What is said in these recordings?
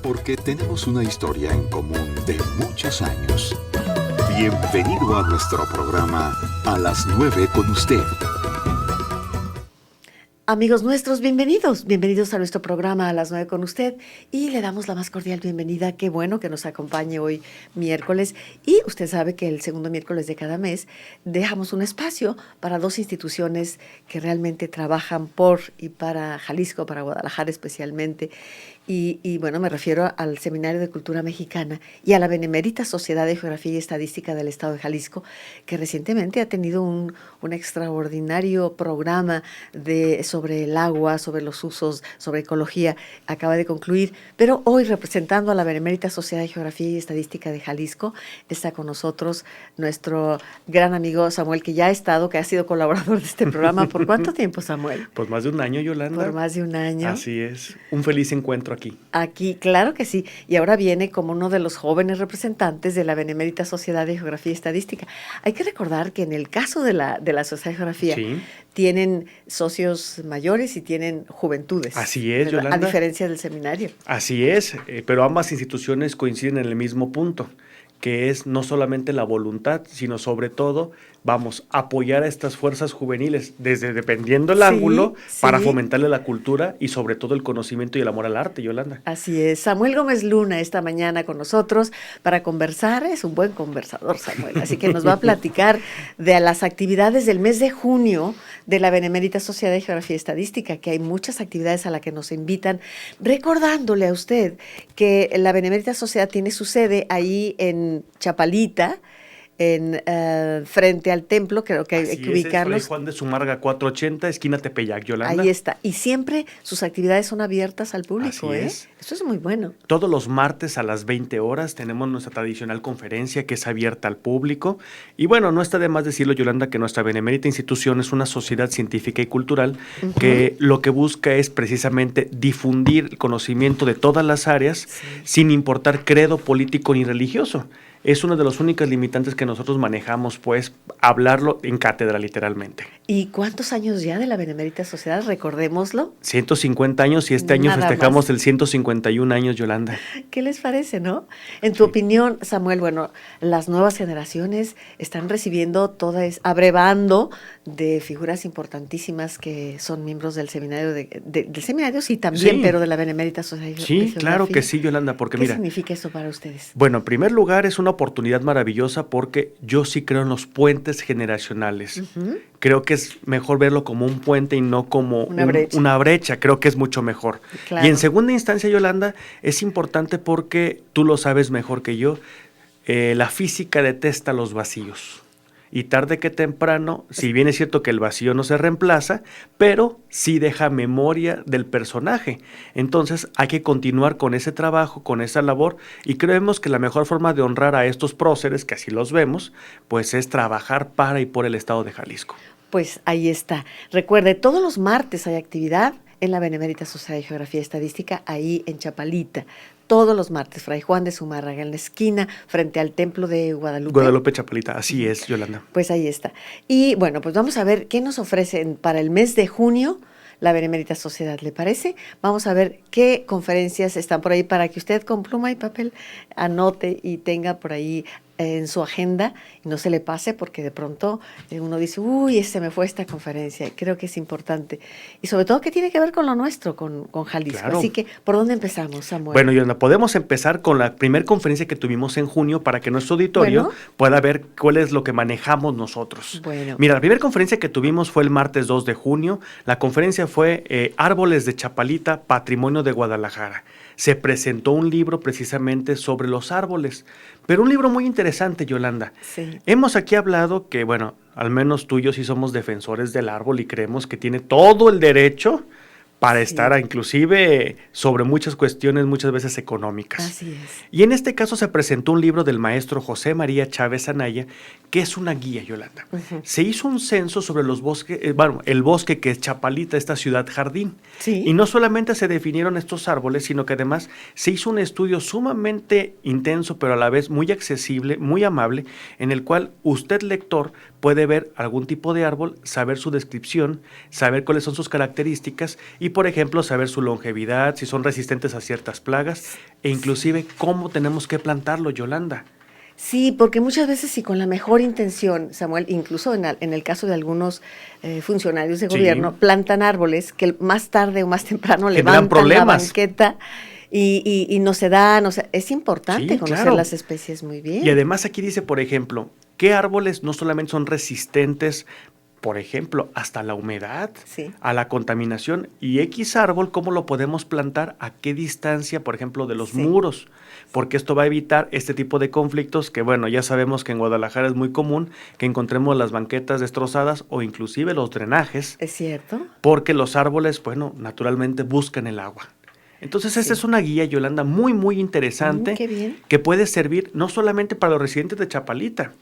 porque tenemos una historia en común de muchos años. Bienvenido a nuestro programa A las 9 con usted. Amigos nuestros, bienvenidos a nuestro programa A las 9 con usted y le damos la más cordial bienvenida. Qué bueno que nos acompañe hoy miércoles y usted sabe que el segundo miércoles de cada mes dejamos un espacio para dos instituciones que realmente trabajan por y para Jalisco, para Guadalajara especialmente. Y bueno, me refiero al Seminario de Cultura Mexicana y a la Benemérita Sociedad de Geografía y Estadística del Estado de Jalisco, que recientemente ha tenido un extraordinario programa sobre el agua, sobre los usos, sobre ecología, acaba de concluir. Pero hoy, representando a la Benemérita Sociedad de Geografía y Estadística de Jalisco, está con nosotros nuestro gran amigo Samuel, que ya ha estado, que ha sido colaborador de este programa. ¿Por cuánto tiempo, Samuel? Pues más de un año, Yolanda. Por más de un año. Así es. Un feliz encuentro aquí. Aquí, claro que sí. Y ahora viene como uno de los jóvenes representantes de la Benemérita Sociedad de Geografía y Estadística. Hay que recordar que en el caso de la Sociedad de Geografía, sí, tienen socios mayores y tienen juventudes. Así es, ¿verdad? Yolanda. A diferencia del seminario. Así es, pero ambas instituciones coinciden en el mismo punto, que es no solamente la voluntad, sino sobre todo, apoyar a estas fuerzas juveniles, dependiendo el ángulo, para fomentarle la cultura y sobre todo el conocimiento y el amor al arte, Yolanda. Así es. Samuel Gómez Luna esta mañana con nosotros para conversar. Es un buen conversador, Samuel, así que nos va a platicar de las actividades del mes de junio de la Benemérita Sociedad de Geografía y Estadística, que hay muchas actividades a las que nos invitan, recordándole a usted que la Benemérita Sociedad tiene su sede ahí en Chapalita, frente al templo. Creo que hay que ubicarlos. Fray Juan de Zumarraga 480, esquina Tepeyac, Yolanda. Ahí está. Y siempre sus actividades son abiertas al público. Así es. Eso es muy bueno. Todos los martes a las 20 horas tenemos nuestra tradicional conferencia que es abierta al público. Y bueno, no está de más decirlo, Yolanda, que nuestra benemérita institución es una sociedad científica y cultural que lo que busca es precisamente difundir el conocimiento de todas las áreas sin importar credo político ni religioso. Es una de las únicas limitantes que nosotros manejamos, pues, hablarlo en cátedra, literalmente. ¿Y cuántos años ya de la Benemérita Sociedad? Recordémoslo. 150 años y este año festejamos el 151 años, Yolanda. ¿Qué les parece, no? En tu opinión, Samuel, bueno, las nuevas generaciones están recibiendo abrevando de figuras importantísimas que son miembros del seminario, del seminario, sí, también, pero de la Benemérita Sociedad. Sí, claro que sí, Yolanda, porque mira. ¿Qué significa eso para ustedes? Bueno, en primer lugar, es una oportunidad maravillosa porque yo sí creo en los puentes generacionales. Creo que es mejor verlo como un puente y no como una brecha. Creo que es mucho mejor. Claro. Y en segunda instancia, Yolanda, es importante porque tú lo sabes mejor que yo, la física detesta los vacíos. Y tarde que temprano, si bien es cierto que el vacío no se reemplaza, pero sí deja memoria del personaje. Entonces hay que continuar con ese trabajo, con esa labor, y creemos que la mejor forma de honrar a estos próceres, que así los vemos, pues es trabajar para y por el estado de Jalisco. Pues ahí está. Recuerde, todos los martes hay actividad en la Benemérita Sociedad de Geografía y Estadística, ahí en Chapalita. Todos los martes, Fray Juan de Zumarraga, en la esquina, frente al templo de Guadalupe. Guadalupe Chapalita, así es, Yolanda. Pues ahí está. Y bueno, pues vamos a ver qué nos ofrecen para el mes de junio la Benemérita Sociedad, ¿le parece? Vamos a ver qué conferencias están por ahí para que usted con pluma y papel anote y tenga por ahí en su agenda y no se le pase, porque de pronto uno dice, uy, se me fue esta conferencia. Creo que es importante. Y sobre todo que tiene que ver con lo nuestro, con Jalisco. Claro. Así que, ¿por dónde empezamos, Samuel? Bueno, Yolanda, podemos empezar con la primera conferencia que tuvimos en junio para que nuestro auditorio pueda ver cuál es lo que manejamos nosotros. Bueno. Mira, la primera conferencia que tuvimos fue el martes 2 de junio. La conferencia fue Árboles de Chapalita, Patrimonio de Guadalajara. Se presentó un libro precisamente sobre los árboles, pero un libro muy interesante, Yolanda. Sí. Hemos aquí hablado que, bueno, al menos tú y yo sí somos defensores del árbol y creemos que tiene todo el derecho para estar inclusive sobre muchas cuestiones, muchas veces económicas. Así es. Y en este caso se presentó un libro del maestro José María Chávez Anaya, que es una guía, Yolanda. Se hizo un censo sobre los bosques, el bosque que es Chapalita, esta ciudad jardín. Sí. Y no solamente se definieron estos árboles, sino que además se hizo un estudio sumamente intenso, pero a la vez muy accesible, muy amable, en el cual usted, lector, puede ver algún tipo de árbol, saber su descripción, saber cuáles son sus características Y, por ejemplo, saber su longevidad, si son resistentes a ciertas plagas, e inclusive cómo tenemos que plantarlo, Yolanda. Sí, porque muchas veces y con la mejor intención, Samuel, incluso en el caso de algunos funcionarios de gobierno, plantan árboles que más tarde o más temprano levantan la banqueta y no se dan. O sea, es importante conocer las especies muy bien. Y además aquí dice, por ejemplo, qué árboles no solamente son resistentes, por ejemplo, hasta la humedad, a la contaminación, y X árbol, ¿cómo lo podemos plantar? ¿A qué distancia, por ejemplo, de los muros? Porque esto va a evitar este tipo de conflictos que, bueno, ya sabemos que en Guadalajara es muy común que encontremos las banquetas destrozadas o inclusive los drenajes. ¿Es cierto? Porque los árboles, bueno, naturalmente buscan el agua. Entonces, esta es una guía, Yolanda, muy, muy interesante, qué bien. que puede servir no solamente para los residentes de Chapalita,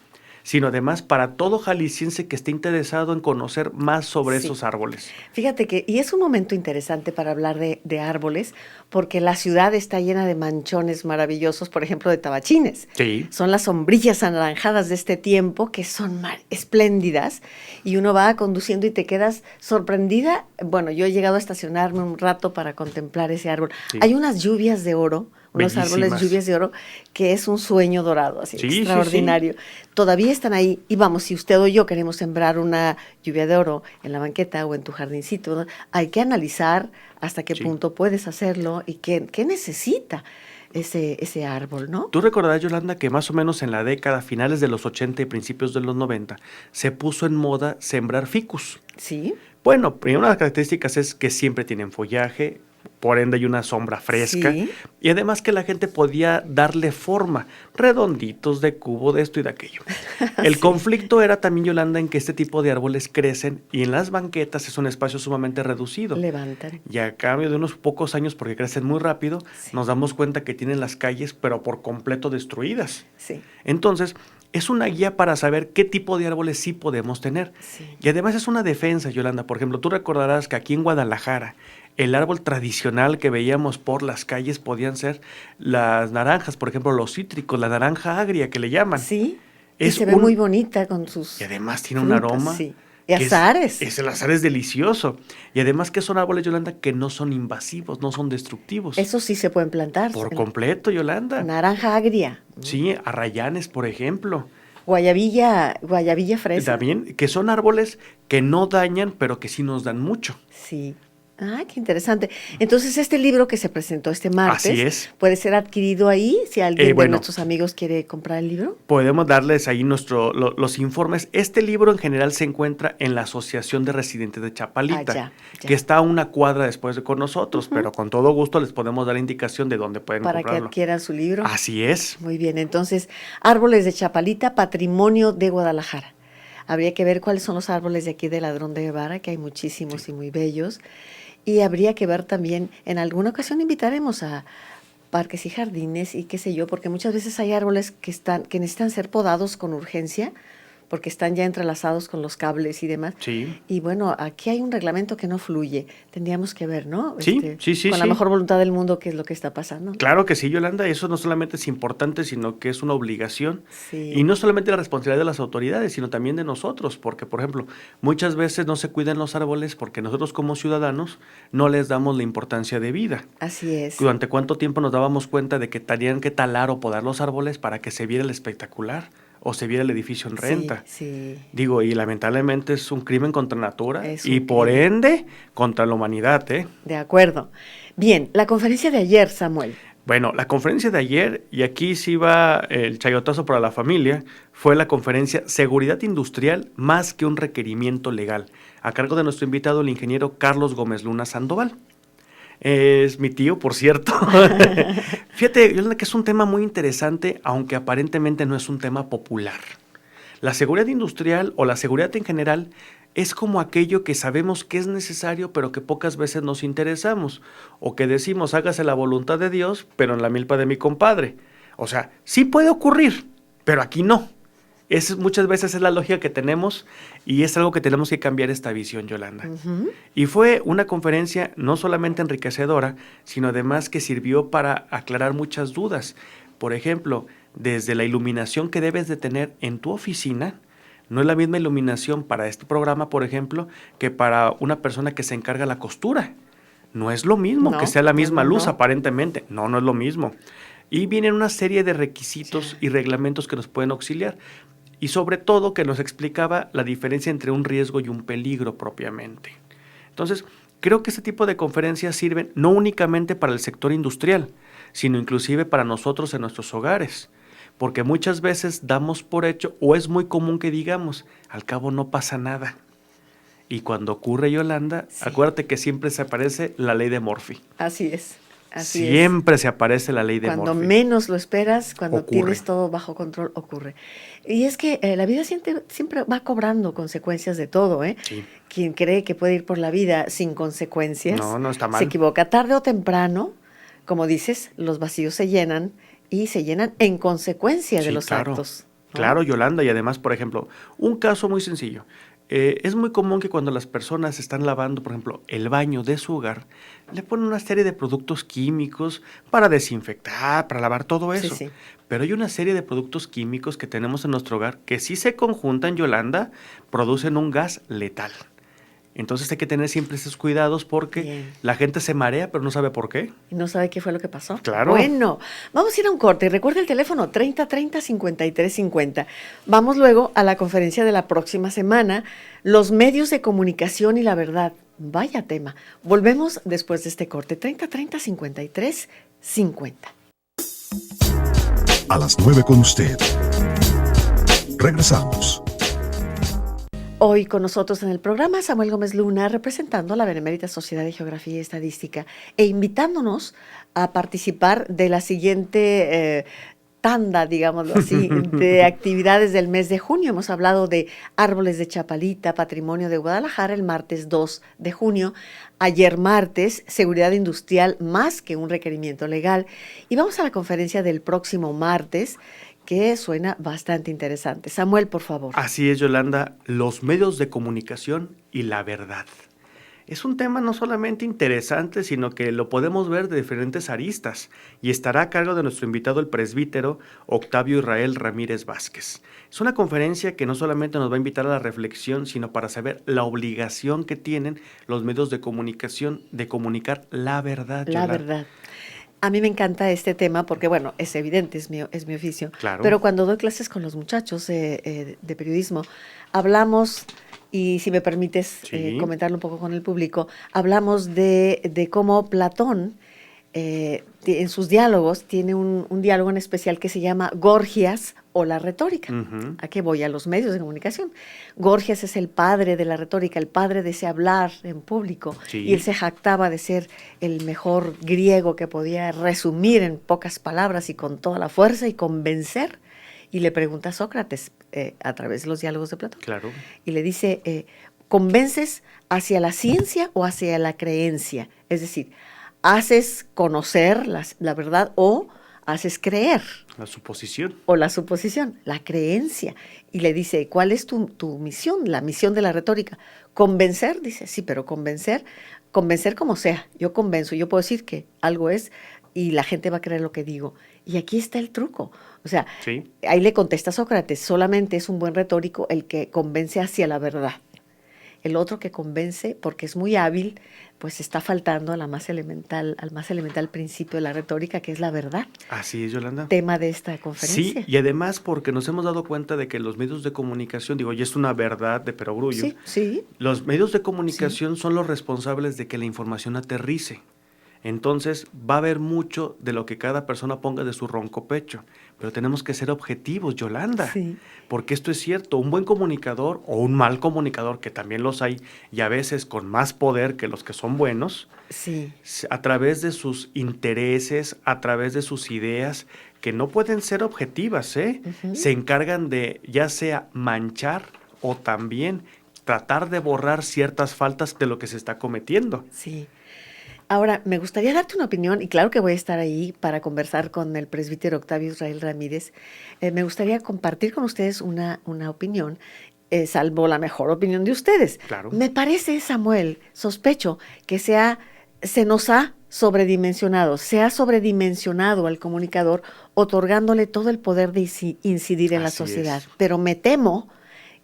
sino además para todo jalisciense que esté interesado en conocer más sobre esos árboles. Fíjate que, y es un momento interesante para hablar de árboles, porque la ciudad está llena de manchones maravillosos, por ejemplo, de tabachines. Sí. Son las sombrillas anaranjadas de este tiempo, que son espléndidas, y uno va conduciendo y te quedas sorprendida. Bueno, yo he llegado a estacionarme un rato para contemplar ese árbol. Sí. Hay unas lluvias de oro, unos árboles lluvias de oro, que es un sueño dorado, así extraordinario. Todavía están ahí, y vamos, si usted o yo queremos sembrar una lluvia de oro en la banqueta o en tu jardincito, ¿no? Hay que analizar hasta qué punto puedes hacerlo y qué necesita ese árbol, ¿no? Tú recordarás, Yolanda, que más o menos en la década, finales de los 80 y principios de los 90, se puso en moda sembrar ficus. Sí. Bueno, una de las características es que siempre tienen follaje, por ende hay una sombra fresca, y además que la gente podía darle forma, redonditos de cubo, de esto y de aquello. El conflicto era también, Yolanda, en que este tipo de árboles crecen y en las banquetas es un espacio sumamente reducido. Levantan. Y a cambio de unos pocos años, porque crecen muy rápido, nos damos cuenta que tienen las calles, pero por completo destruidas. Sí. Entonces, es una guía para saber qué tipo de árboles sí podemos tener. Sí. Y además es una defensa, Yolanda. Por ejemplo, tú recordarás que aquí en Guadalajara, el árbol tradicional que veíamos por las calles podían ser las naranjas, por ejemplo, los cítricos, la naranja agria que le llaman. Sí, y se ve muy bonita con sus Y además tiene frutas, un aroma. Sí. Y azares. El azar es delicioso. Y además que son árboles, Yolanda, que no son invasivos, no son destructivos. Eso sí se pueden plantar. Por completo, Yolanda. Naranja agria. Sí, arrayanes, por ejemplo. Guayabilla fresa. También, que son árboles que no dañan, pero que sí nos dan mucho. Sí. Ah, qué interesante. Entonces, este libro que se presentó este martes, así es, puede ser adquirido ahí, si alguien de nuestros amigos quiere comprar el libro. Podemos darles ahí los informes. Este libro en general se encuentra en la Asociación de Residentes de Chapalita, que está a una cuadra después de con nosotros, pero con todo gusto les podemos dar indicación de dónde pueden comprarlo. Para que adquieran su libro. Así es. Muy bien, entonces, Árboles de Chapalita, Patrimonio de Guadalajara. Habría que ver cuáles son los árboles de aquí de Ladrón de Guevara, que hay muchísimos y muy bellos. Y habría que ver también, en alguna ocasión invitaremos a parques y jardines y qué sé yo, porque muchas veces hay árboles que necesitan ser podados con urgencia, porque están ya entrelazados con los cables y demás. Sí. Y bueno, aquí hay un reglamento que no fluye. Tendríamos que ver, ¿no? Sí, con la mejor voluntad del mundo qué es lo que está pasando. Claro que sí, Yolanda. Eso no solamente es importante, sino que es una obligación. Sí. Y no solamente la responsabilidad de las autoridades, sino también de nosotros. Porque, por ejemplo, muchas veces no se cuidan los árboles porque nosotros como ciudadanos no les damos la importancia de vida. Así es. ¿Durante cuánto tiempo nos dábamos cuenta de que tenían que talar o podar los árboles para que se viera el espectacular? O se viera el edificio en renta. Sí. Digo, y lamentablemente es un crimen contra natura y por ende contra la humanidad, ¿eh? De acuerdo. Bien, la conferencia de ayer, Samuel. Bueno, la conferencia de ayer, y aquí sí va el chayotazo para la familia, fue la conferencia Seguridad Industrial más que un requerimiento legal, a cargo de nuestro invitado, el ingeniero Carlos Gómez Luna Sandoval. Es mi tío, por cierto. Fíjate, Yolanda, que es un tema muy interesante, aunque aparentemente no es un tema popular. La seguridad industrial o la seguridad en general es como aquello que sabemos que es necesario, pero que pocas veces nos interesamos. O que decimos, hágase la voluntad de Dios, pero en la milpa de mi compadre. O sea, sí puede ocurrir, pero aquí no. Muchas veces es la lógica que tenemos y es algo que tenemos que cambiar esta visión, Yolanda. Uh-huh. Y fue una conferencia no solamente enriquecedora, sino además que sirvió para aclarar muchas dudas. Por ejemplo, desde la iluminación que debes de tener en tu oficina, no es la misma iluminación para este programa, por ejemplo, que para una persona que se encarga de la costura. No es lo mismo No, que sea la misma no, luz, no. aparentemente. No, no es lo mismo. Y vienen una serie de requisitos y reglamentos que nos pueden auxiliar. Y sobre todo que nos explicaba la diferencia entre un riesgo y un peligro propiamente. Entonces, creo que este tipo de conferencias sirven no únicamente para el sector industrial, sino inclusive para nosotros en nuestros hogares. Porque muchas veces damos por hecho, o es muy común que digamos, al cabo no pasa nada. Y cuando ocurre, Yolanda, Sí. acuérdate que siempre se aparece la ley de Murphy. Así es. Así es. Siempre se aparece la ley de Cuando Murphy. menos lo esperas, cuando Ocurre. tienes todo bajo control, ocurre. Y es que la vida siempre va cobrando consecuencias de todo, ¿eh? Sí. Quien cree que puede ir por la vida sin consecuencias, No está mal. se equivoca. Tarde o temprano, como dices, los vacíos se llenan y se llenan en consecuencia de Sí, los claro. actos, ¿no? Claro, Yolanda, y además, por ejemplo, un caso muy sencillo. Es muy común que cuando las personas están lavando, por ejemplo, el baño de su hogar, le ponen una serie de productos químicos para desinfectar, para lavar todo Sí, eso. sí. Pero hay una serie de productos químicos que tenemos en nuestro hogar que si se conjuntan, Yolanda, producen un gas letal. Entonces hay que tener siempre esos cuidados porque Bien. la gente se marea, pero no sabe por qué. ¿Y no sabe qué fue lo que pasó? Claro. Bueno, vamos a ir a un corte. Recuerda el teléfono 3030-5350. Vamos luego a la conferencia de la próxima semana, los medios de comunicación y la verdad. Vaya tema. Volvemos después de este corte. 3030-5350. A las 9 con usted. Regresamos. Hoy con nosotros en el programa Samuel Gómez Luna, representando a la Benemérita Sociedad de Geografía y Estadística e invitándonos a participar de la siguiente tanda, digámoslo así, de actividades del mes de junio. Hemos hablado de árboles de Chapalita, patrimonio de Guadalajara, el martes 2 de junio. Ayer martes, seguridad industrial más que un requerimiento legal. Y vamos a la conferencia del próximo martes, que suena bastante interesante. Samuel, por favor. Así es, Yolanda, los medios de comunicación y la verdad. Es un tema no solamente interesante, sino que lo podemos ver de diferentes aristas y estará a cargo de nuestro invitado el presbítero Octavio Israel Ramírez Vázquez. Es una conferencia que no solamente nos va a invitar a la reflexión, sino para saber la obligación que tienen los medios de comunicación de comunicar la verdad. La Yolanda. verdad. A mí me encanta este tema porque, bueno, es evidente, es mi oficio. Claro. Pero cuando doy clases con los muchachos de periodismo, hablamos, y si me permites Sí. comentarlo un poco con el público, hablamos de cómo Platón, en sus diálogos, tiene un diálogo en especial que se llama Gorgias o la retórica. Ujú. ¿A qué voy? A los medios de comunicación. Gorgias es el padre de la retórica, el padre de ese hablar en público. Sí. Y él se jactaba de ser el mejor griego que podía resumir en pocas palabras y con toda la fuerza y convencer. Y le pregunta a Sócrates, a través de los diálogos de Platón, Claro. y le dice, ¿convences hacia la ciencia o hacia la creencia? Es decir, ¿haces conocer la verdad o haces creer? La suposición. O la suposición, la creencia. Y le dice, ¿cuál es tu misión? La misión de la retórica. ¿Convencer? Dice, sí, pero convencer como sea. Yo convenzo, yo puedo decir que algo es y la gente va a creer lo que digo. Y aquí está el truco. O sea, Sí. ahí le contesta Sócrates, solamente es un buen retórico el que convence hacia la verdad. El otro que convence, porque es muy hábil, pues está faltando al más elemental principio de la retórica, que es la verdad. Así es, Yolanda. Tema de esta conferencia. Sí, y además porque nos hemos dado cuenta de que los medios de comunicación, digo, y es una verdad de perogrullo, Sí, sí. los medios de comunicación son los responsables de que la información aterrice. Entonces va a haber mucho de lo que cada persona ponga de su ronco pecho, pero tenemos que ser objetivos, Yolanda, Sí. porque esto es cierto, un buen comunicador o un mal comunicador, que también los hay, y a veces con más poder que los que son buenos, Sí. a través de sus intereses, a través de sus ideas, que no pueden ser objetivas, Ujú. se encargan de ya sea manchar o también tratar de borrar ciertas faltas de lo que se está cometiendo. Sí. Ahora, me gustaría darte una opinión, y claro que voy a estar ahí para conversar con el presbítero Octavio Israel Ramírez. Me gustaría compartir con ustedes una opinión, salvo la mejor opinión de ustedes. Claro. Me parece, Samuel, sospecho que se nos ha sobredimensionado al comunicador, otorgándole todo el poder de incidir en la Así sociedad. es. Pero me temo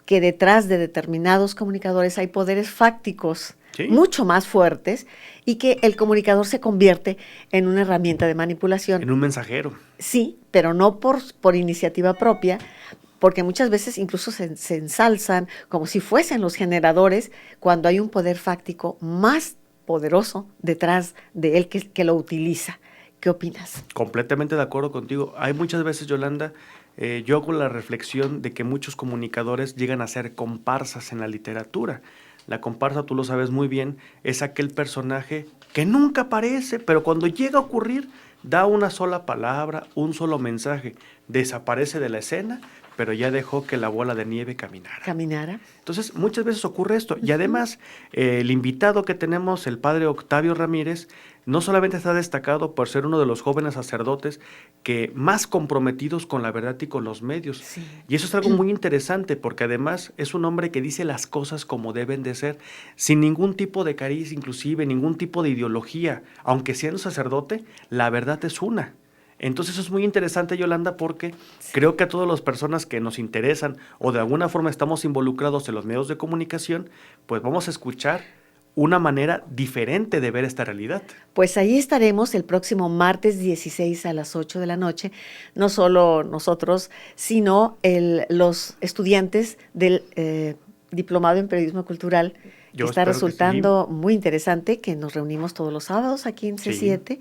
que detrás de determinados comunicadores hay poderes fácticos Sí. mucho más fuertes, y que el comunicador se convierte en una herramienta de manipulación. En un mensajero. Sí, pero no por iniciativa propia, porque muchas veces incluso se ensalzan como si fuesen los generadores, cuando hay un poder fáctico más poderoso detrás de él que lo utiliza. ¿Qué opinas? Completamente de acuerdo contigo. Hay muchas veces, Yolanda, yo hago la reflexión de que muchos comunicadores llegan a ser comparsas en la literatura. La comparsa, tú lo sabes muy bien, es aquel personaje que nunca aparece, pero cuando llega a ocurrir, da una sola palabra, un solo mensaje, desaparece de la escena, pero ya dejó que la bola de nieve caminara. Entonces, muchas veces ocurre esto. Y además, el invitado que tenemos, el padre Octavio Ramírez, no solamente está destacado por ser uno de los jóvenes sacerdotes que más comprometidos con la verdad y con los medios. Sí. Y eso es algo muy interesante, porque además es un hombre que dice las cosas como deben de ser, sin ningún tipo de cariz, inclusive ningún tipo de ideología. Aunque siendo sacerdote, la verdad es una. Entonces eso es muy interesante, Yolanda, porque creo que a todas las personas que nos interesan o de alguna forma estamos involucrados en los medios de comunicación, pues vamos a escuchar una manera diferente de ver esta realidad. Pues ahí estaremos el próximo martes 16 a las 8 de la noche, no solo nosotros, sino los estudiantes del Diplomado en Periodismo Cultural. Yo Está espero que resultando muy interesante que nos reunimos todos los sábados aquí en C7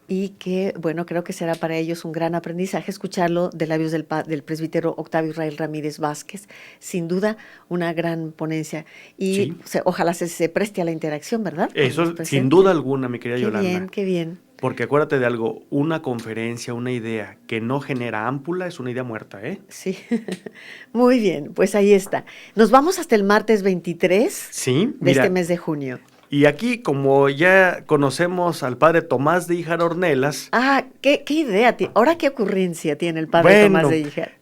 y que, bueno, creo que será para ellos un gran aprendizaje escucharlo de labios del presbítero Octavio Israel Ramírez Vázquez. Sin duda, una gran ponencia y ojalá se preste a la interacción, ¿verdad? Eso sin duda alguna, mi querida Yolanda. Qué bien, qué bien. Porque acuérdate de algo, una conferencia, una idea que no genera ámpula es una idea muerta, ¿eh? Sí, muy bien, pues ahí está. Nos vamos hasta el martes 23 de este mes de junio. Y aquí, como ya conocemos al padre Tomás de Híjar Ornelas. Ah, qué idea. Ahora, ¿qué ocurrencia tiene el padre Tomás de Híjar?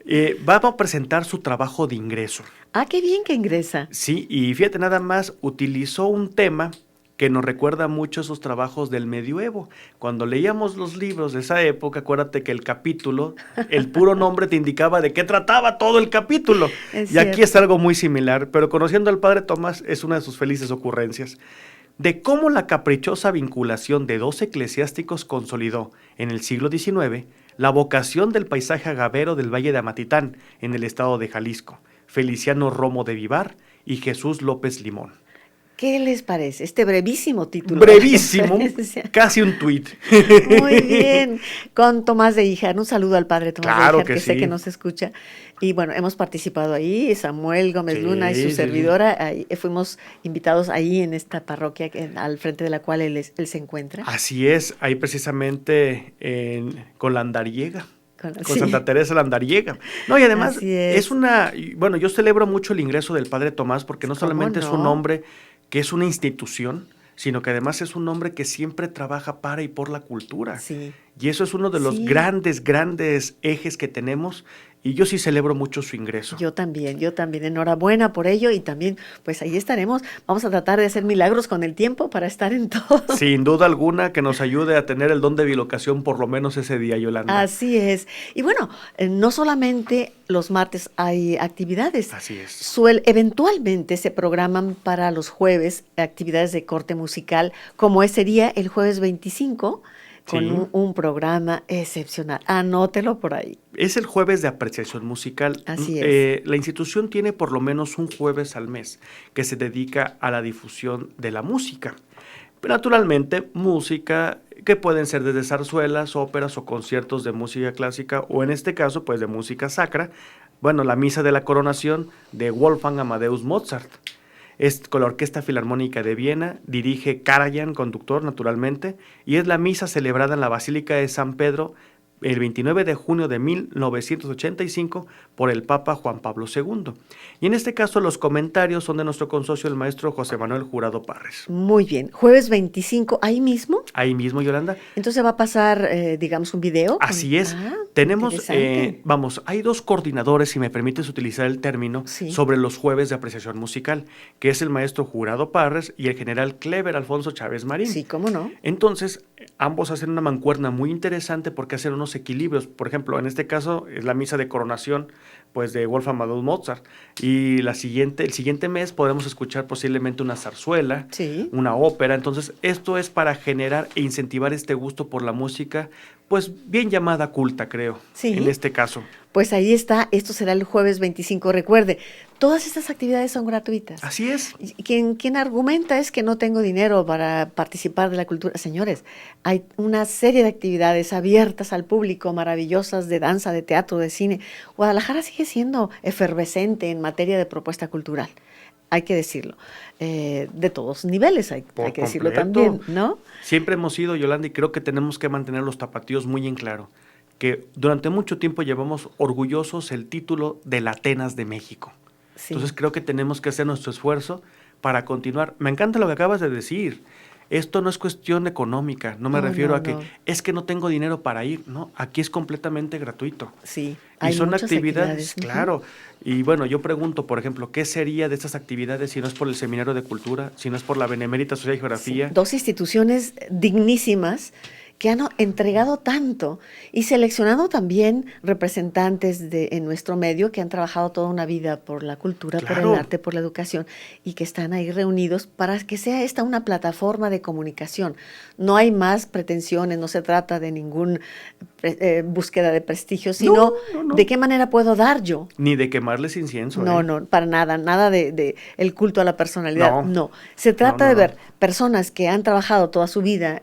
Va a presentar su trabajo de ingreso. Ah, qué bien que ingresa. Sí, y fíjate, nada más utilizó un tema que nos recuerda mucho esos trabajos del medioevo. Cuando leíamos los libros de esa época, acuérdate que el capítulo, el puro nombre te indicaba de qué trataba todo el capítulo. Y aquí es algo muy similar, pero conociendo al padre Tomás es una de sus felices ocurrencias. De cómo la caprichosa vinculación de dos eclesiásticos consolidó, en el siglo XIX, la vocación del paisaje agavero del Valle de Amatitán, en el estado de Jalisco, Feliciano Romo de Vivar y Jesús López Limón. ¿Qué les parece? Este brevísimo título. Brevísimo, casi un tuit. Muy bien, con Tomás de Híjar. Un saludo al padre Tomás de Híjar, que sé que nos escucha. Y bueno, hemos participado ahí, Samuel Gómez Luna y su servidora, ahí, fuimos invitados ahí en esta parroquia al frente de la cual él se encuentra. Así es, ahí precisamente con la Andariega. Con Santa Teresa Landariega. No, y además bueno, yo celebro mucho el ingreso del padre Tomás porque no solamente es un hombre que es una institución, sino que además es un hombre que siempre trabaja para y por la cultura. Sí. Y eso es uno de los grandes ejes que tenemos, y yo sí celebro mucho su ingreso. Yo también, enhorabuena por ello, y también, pues ahí estaremos, vamos a tratar de hacer milagros con el tiempo para estar en todo. Sin duda alguna, que nos ayude a tener el don de bilocación por lo menos ese día, Yolanda. Así es, y bueno, no solamente los martes hay actividades. Así es. Eventualmente se programan para los jueves actividades de corte musical, como sería el jueves 25, con un programa excepcional. Anótelo por ahí. Es el jueves de apreciación musical. Así es. La institución tiene por lo menos un jueves al mes que se dedica a la difusión de la música. Pero naturalmente, música que pueden ser desde zarzuelas, óperas o conciertos de música clásica, o en este caso, pues de música sacra. Bueno, la misa de la coronación de Wolfgang Amadeus Mozart. Es con la Orquesta Filarmónica de Viena, dirige Karajan, conductor naturalmente, y es la misa celebrada en la Basílica de San Pedro el 29 de junio de 1985 por el Papa Juan Pablo II. Y en este caso los comentarios son de nuestro consocio, el maestro José Manuel Jurado Parres. Muy bien. Jueves 25, ¿ahí mismo? Ahí mismo, Yolanda. Entonces va a pasar, digamos, un video. Así es. Tenemos, hay dos coordinadores, si me permites utilizar el término, sobre los jueves de apreciación musical, que es el maestro Jurado Parres y el general Clever Alfonso Chávez Marín. Sí, cómo no. Entonces, ambos hacen una mancuerna muy interesante porque hacen unos equilibrios. Por ejemplo, en este caso es la misa de coronación pues de Wolfgang Amadeus Mozart. Y el siguiente mes podremos escuchar posiblemente una zarzuela, Sí. una ópera. Entonces, esto es para generar e incentivar este gusto por la música, pues bien llamada culta, creo, Sí. en este caso. Pues ahí está, esto será el jueves 25. Recuerde, todas estas actividades son gratuitas. Así es. Quien argumenta es que no tengo dinero para participar de la cultura. Señores, hay una serie de actividades abiertas al público, maravillosas, de danza, de teatro, de cine. Guadalajara sigue siendo efervescente en materia de propuesta cultural. Hay que decirlo. De todos niveles hay que decirlo también, ¿no? Siempre hemos sido, Yolanda, y creo que tenemos que mantener los tapatíos muy en claro, que durante mucho tiempo llevamos orgullosos el título de la Atenas de México. Sí. Entonces creo que tenemos que hacer nuestro esfuerzo para continuar. Me encanta lo que acabas de decir. Esto no es cuestión económica, no me refiero a que es que no tengo dinero para ir, no, aquí es completamente gratuito. Sí, hay son actividades, claro. Y bueno, yo pregunto, por ejemplo, ¿qué sería de estas actividades si no es por el Seminario de Cultura, si no es por la Benemérita Sociedad de Geografía? Sí, dos instituciones dignísimas que han entregado tanto y seleccionado también representantes en nuestro medio que han trabajado toda una vida por la cultura, por el arte, por la educación, y que están ahí reunidos para que sea esta una plataforma de comunicación. No hay más pretensiones, no se trata de ninguna búsqueda de prestigio, sino de qué manera puedo dar yo. Ni de quemarles incienso. No, para nada de el culto a la personalidad, no. Se trata de ver personas que han trabajado toda su vida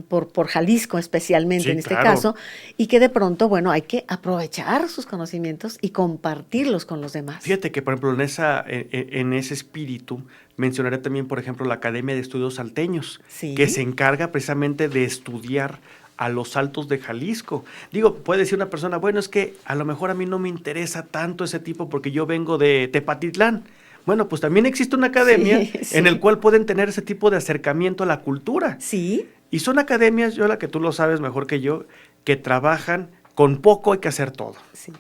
por Jalisco especialmente, en este caso, y que de pronto, bueno, hay que aprovechar sus conocimientos y compartirlos con los demás. Fíjate que, por ejemplo, en ese espíritu, mencionaré también, por ejemplo, la Academia de Estudios Salteños, que se encarga precisamente de estudiar a los altos de Jalisco. Digo, puede decir una persona, bueno, es que a lo mejor a mí no me interesa tanto ese tipo porque yo vengo de Tepatitlán. Bueno, pues también existe una academia en el cual pueden tener ese tipo de acercamiento a la cultura. Sí. Y son academias, Yola, que tú lo sabes mejor que yo, que trabajan con poco, hay que hacer todo. Sí.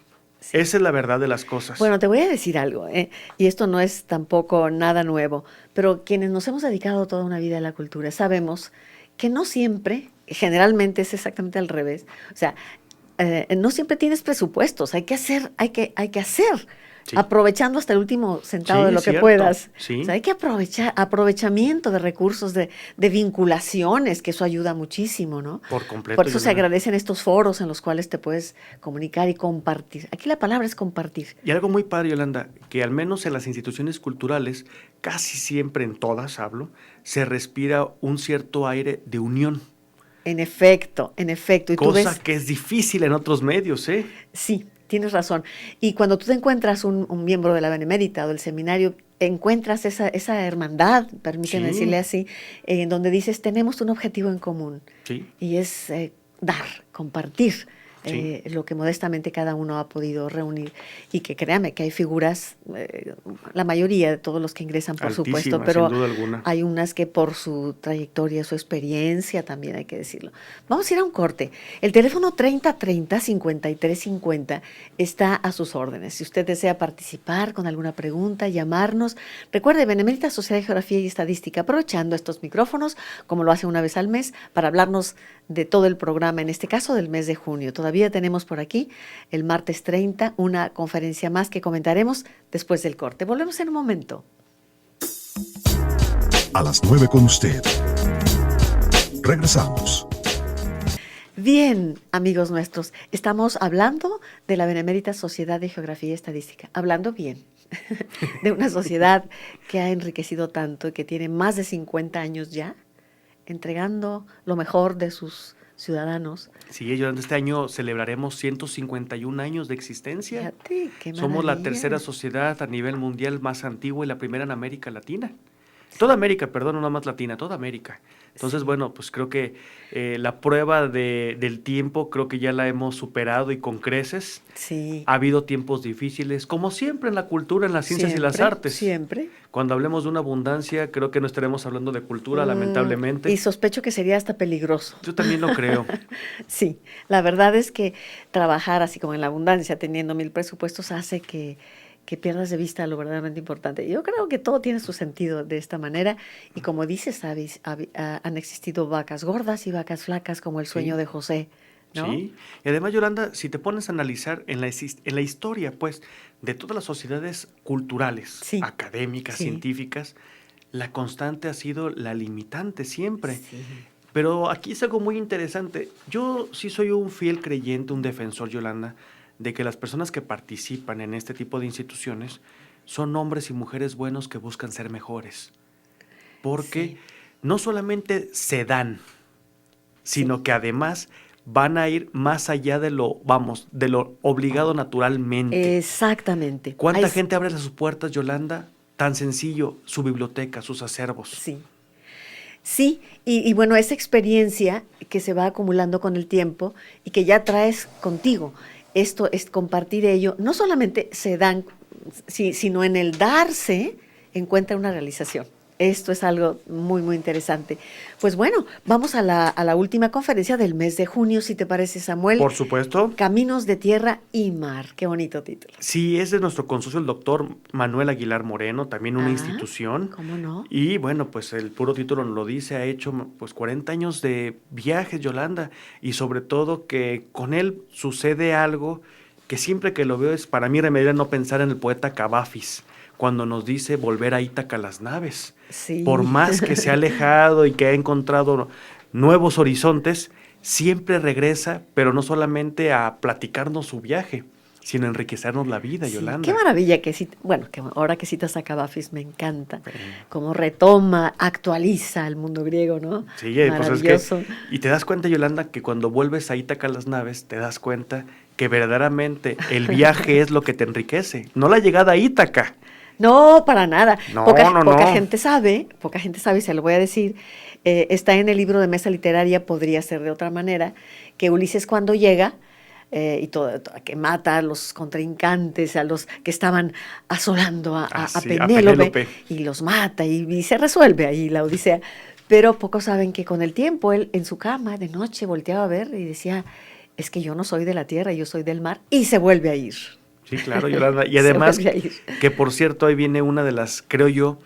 Esa es la verdad de las cosas. Bueno, te voy a decir algo, y esto no es tampoco nada nuevo, pero quienes nos hemos dedicado toda una vida a la cultura sabemos que no siempre, generalmente es exactamente al revés, o sea, no siempre tienes presupuestos, hay que hacer. Sí. Aprovechando hasta el último centavo de lo que puedas. Sí. O sea, hay que aprovechamiento de recursos, de vinculaciones, que eso ayuda muchísimo, ¿no? Por completo. Por eso se agradecen estos foros en los cuales te puedes comunicar y compartir. Aquí la palabra es compartir. Y algo muy padre, Yolanda, que al menos en las instituciones culturales, casi siempre en todas hablo, se respira un cierto aire de unión. En efecto. Y cosa tú ves, que es difícil en otros medios, ¿eh? Sí. Tienes razón. Y cuando tú te encuentras un miembro de la Benemérita o del seminario, encuentras esa hermandad, permíteme decirle así, en donde dices, tenemos un objetivo en común. Sí. Y es dar, compartir lo que modestamente cada uno ha podido reunir. Y que créame que hay figuras, la mayoría de todos los que ingresan, por supuesto, pero sin duda alguna. Hay unas que por su trayectoria, su experiencia también hay que decirlo. Vamos a ir a un corte. El teléfono 3030-5350 está a sus órdenes. Si usted desea participar con alguna pregunta, llamarnos. Recuerde, Benemérita Sociedad de Geografía y Estadística, aprovechando estos micrófonos, como lo hace una vez al mes, para hablarnos de todo el programa, en este caso del mes de junio. Todavía tenemos por aquí el martes 30 una conferencia más que comentaremos después del corte. Volvemos en un momento. A las 9 con usted. Regresamos. Bien, amigos nuestros, estamos hablando de la Benemérita Sociedad de Geografía y Estadística, hablando bien de una sociedad que ha enriquecido tanto y que tiene más de 50 años ya, entregando lo mejor de sus ciudadanos. Sí, durante este año celebraremos 151 años de existencia. Fíjate, qué maravilla. Somos la tercera sociedad a nivel mundial más antigua y la primera en América Latina. Toda América, perdón, no nada más Latina, toda América. Entonces, bueno, pues creo que la prueba del tiempo creo que ya la hemos superado y con creces. Sí. Ha habido tiempos difíciles, como siempre en la cultura, en las ciencias y las artes. Siempre. Cuando hablemos de una abundancia, creo que no estaremos hablando de cultura, lamentablemente. Y sospecho que sería hasta peligroso. Yo también lo creo. Sí, la verdad es que trabajar así como en la abundancia, teniendo 1000 presupuestos, hace que pierdas de vista lo verdaderamente importante. Yo creo que todo tiene su sentido de esta manera y como dices, han existido vacas gordas y vacas flacas como el sueño de José, ¿no? Sí, y además, Yolanda, si te pones a analizar en la historia, pues, de todas las sociedades culturales, Sí, académicas, sí, científicas, la constante ha sido la limitante siempre. sí. Pero aquí es algo muy interesante. Yo sí soy un fiel creyente, un defensor, Yolanda, de que las personas que participan en este tipo de instituciones son hombres y mujeres buenos que buscan ser mejores. Porque Sí, no solamente se dan, sí. sino que además van a ir más allá de lo, vamos, de lo obligado naturalmente. Exactamente. ¿Cuánta gente abre sus puertas, Yolanda? Tan sencillo, su biblioteca, sus acervos. Sí. Sí, y bueno, esa experiencia que se va acumulando con el tiempo y que ya traes contigo, esto es compartir ello, no solamente se dan, sino en el darse encuentra una realización. Esto es algo muy, muy interesante. Pues bueno, vamos a la última conferencia del mes de junio, si te parece, Samuel. Por supuesto. Caminos de tierra y mar. Qué bonito título. Sí, es de nuestro consocio, el doctor Manuel Aguilar Moreno, también una institución. ¿Cómo no? Y bueno, pues el puro título nos lo dice, ha hecho pues 40 años de viajes, Yolanda, y sobre todo que con él sucede algo que siempre que lo veo es para mí remedio no pensar en el poeta Cavafis, cuando nos dice volver a Ítaca las naves. Sí. Por más que se ha alejado y que ha encontrado nuevos horizontes, siempre regresa, pero no solamente a platicarnos su viaje, sino a enriquecernos la vida, Sí, Yolanda. qué maravilla que bueno, que ahora que citas a Cavafis me encanta, cómo retoma, actualiza el mundo griego, ¿no? Sí, pues Maravilloso. es que, y te das cuenta, Yolanda, que cuando vuelves a Ítaca las naves, te das cuenta que verdaderamente el viaje es lo que te enriquece, no la llegada a Ítaca. No, para nada. No, Poca no. gente sabe, se lo voy a decir, está en el libro de Mesa Literaria, podría ser de otra manera, que Ulises cuando llega, y que mata a los contrincantes, a los que estaban asolando a Penélope, y los mata, y se resuelve ahí la odisea. Pero pocos saben que con el tiempo él en su cama de noche volteaba a ver y decía, es que yo no soy de la tierra, yo soy del mar, y se vuelve a ir. Sí, claro, Yolanda. Y además, que por cierto, ahí viene una de las, creo yo,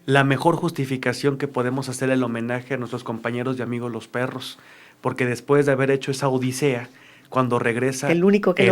la mejor justificación que podemos hacer el homenaje a nuestros compañeros y amigos los perros, porque después de haber hecho esa odisea, cuando regresa, el único que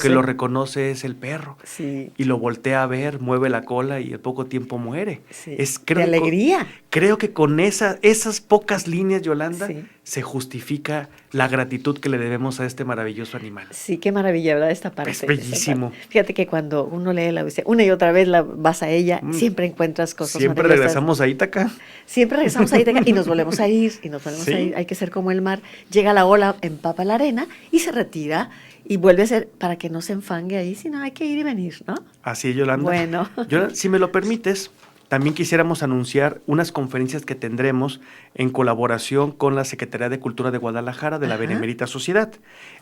lo reconoce es el perro. Sí. Y lo voltea a ver, mueve la cola y al poco tiempo muere. Sí. Creo de alegría. Creo que con esas pocas líneas, Yolanda, se justifica la gratitud que le debemos a este maravilloso animal. Sí, qué maravilla, ¿verdad? Esta parte. Es bellísimo. Parte. Fíjate que cuando uno lee la odisea, una y otra vez vas a ella, siempre encuentras cosas Siempre regresamos a Ítaca. Siempre regresamos a Ítaca y nos volvemos a ir, a ir. Hay que ser como el mar. Llega la ola, empapa la arena y se retira y vuelve a ser para que no se enfangue ahí, sino hay que ir y venir, ¿no? Así es, Yolanda. Bueno. Yolanda, si me lo permites, también quisiéramos anunciar unas conferencias que tendremos en colaboración con la Secretaría de Cultura de Guadalajara de la Benemérita Sociedad.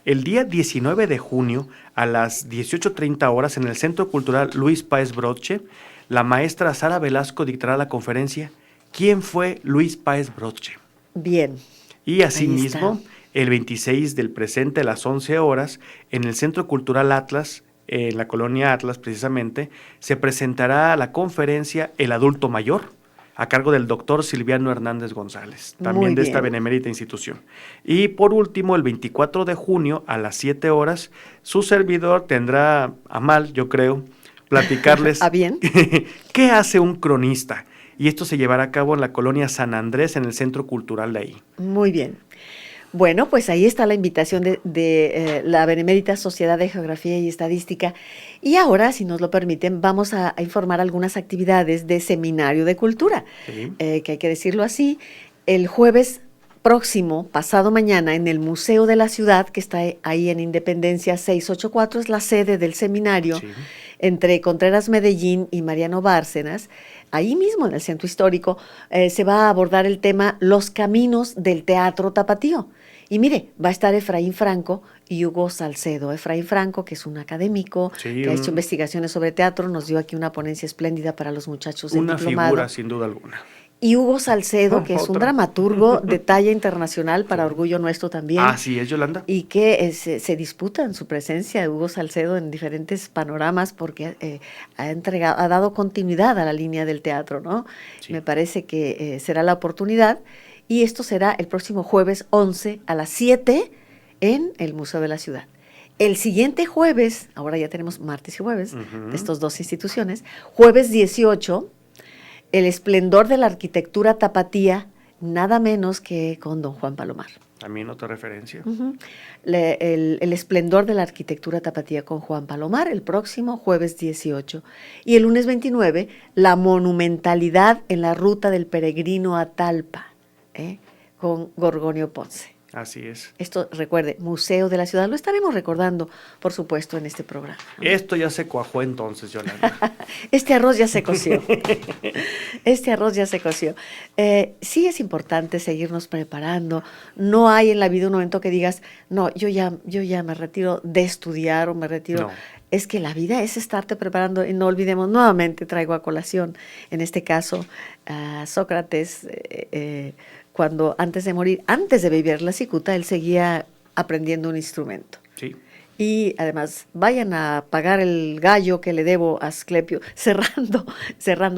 El día 19 de junio a las 18:30 horas en el Centro Cultural Luis Páez Broche, la maestra Sara Velasco dictará la conferencia ¿Quién fue Luis Páez Broche? Bien. Y asimismo, el 26 del presente a las 11 horas, en el Centro Cultural Atlas, en la colonia Atlas precisamente, se presentará la conferencia El Adulto Mayor, a cargo del doctor Silviano Hernández González, también de esta benemérita institución. Y por último, el 24 de junio a las 7 horas, su servidor tendrá a mal, yo creo, platicarles ¿A bien? qué hace un cronista. Y esto se llevará a cabo en la colonia San Andrés, en el Centro Cultural de ahí. Muy bien. Bueno, pues ahí está la invitación de la Benemérita Sociedad de Geografía y Estadística. Y ahora, si nos lo permiten, vamos a informar algunas actividades de Seminario de Cultura, que hay que decirlo así. El jueves próximo, pasado mañana, en el Museo de la Ciudad, que está ahí en Independencia 684, es la sede del seminario, entre Contreras Medellín y Mariano Bárcenas. Ahí mismo, en el Centro Histórico, se va a abordar el tema Los Caminos del Teatro Tapatío. Y mire, va a estar Efraín Franco y Hugo Salcedo. Efraín Franco, que es un académico, que ha hecho investigaciones sobre teatro, nos dio aquí una ponencia espléndida para los muchachos del diplomado. Una figura, sin duda alguna. Y Hugo Salcedo, que es un dramaturgo de talla internacional, para orgullo nuestro también. Así es, Yolanda. Y que se disputa en su presencia de Hugo Salcedo en diferentes panoramas porque ha dado continuidad a la línea del teatro, ¿no? Sí. Me parece que será la oportunidad. Y esto será el próximo jueves 11 a las 7 en el Museo de la Ciudad. El siguiente jueves, ahora ya tenemos martes y jueves, de estas dos instituciones, jueves 18, El esplendor de la arquitectura tapatía, nada menos que con don Juan Palomar. También otra referencia. El esplendor de la arquitectura tapatía con Juan Palomar, el próximo jueves 18. Y el lunes 29, la monumentalidad en la ruta del peregrino a Talpa, con Gorgonio Ponce. Así es. Esto, recuerde, Museo de la Ciudad, lo estaremos recordando, por supuesto, en este programa, ¿no? Esto ya se cuajó entonces, Yolanda. Este arroz ya se coció. Este arroz ya se coció. Sí es importante seguirnos preparando. No hay en la vida un momento que digas, no, yo ya me retiro de estudiar o me retiro. No. Es que la vida es estarte preparando y no olvidemos, nuevamente traigo a colación, en este caso, a Sócrates, cuando antes de morir, antes de vivir la cicuta, él seguía aprendiendo un instrumento. Sí. Y además, vayan a pagar el gallo que le debo a Asclepio, cerrando